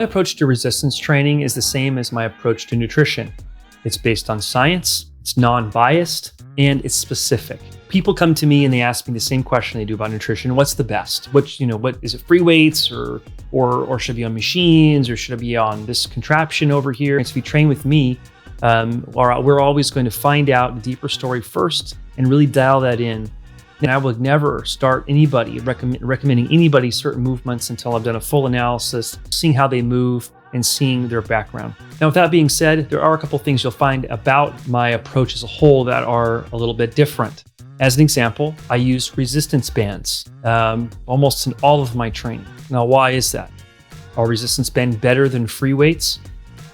My approach to resistance training is the same as my approach to nutrition. It's based on science, it's non-biased, and it's specific. People come to me and they ask me the same question they do about nutrition. What's the best? What is it, free weights or should I be on machines, or should I be on this contraption over here? And so if you train with me, we're always going to find out the deeper story first and really dial that in. And I will never start recommending anybody certain movements until I've done a full analysis, seeing how they move and seeing their background. Now, with that being said, there are a couple things you'll find about my approach as a whole that are a little bit different. As an example, I use resistance bands almost in all of my training. Now, why is that? Are resistance bands better than free weights?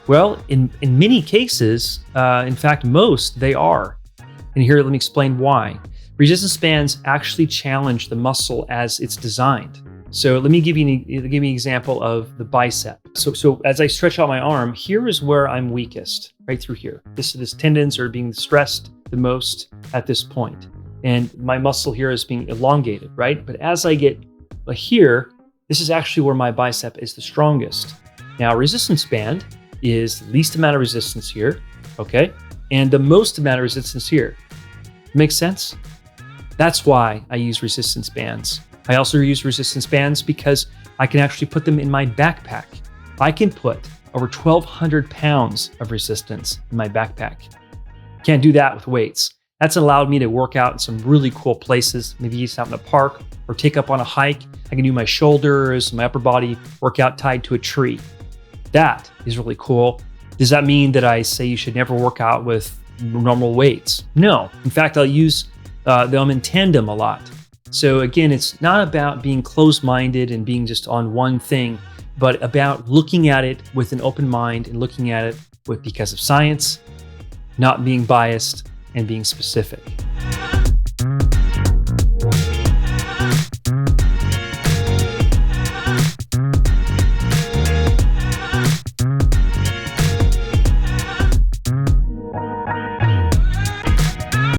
Well, in many cases, in fact, most, they are. And here, let me explain why. Resistance bands actually challenge the muscle as it's designed. So let me give you an example of the bicep. So as I stretch out my arm, here is where I'm weakest, right through here. This tendons are being stressed the most at this point. And my muscle here is being elongated, right? But as I get here, this is actually where my bicep is the strongest. Now, a resistance band is the least amount of resistance here, okay? And the most amount of resistance here. Makes sense? That's why I use resistance bands. I also use resistance bands because I can actually put them in my backpack. I can put over 1,200 pounds of resistance in my backpack. Can't do that with weights. That's allowed me to work out in some really cool places, maybe just out in the park or take up on a hike. I can do my shoulders, my upper body workout tied to a tree. That is really cool. Does that mean that I say you should never work out with normal weights? No. In fact, I'll use them in tandem a lot. So again, it's not about being closed-minded and being just on one thing, but about looking at it with an open mind and looking at it because of science, not being biased, and being specific.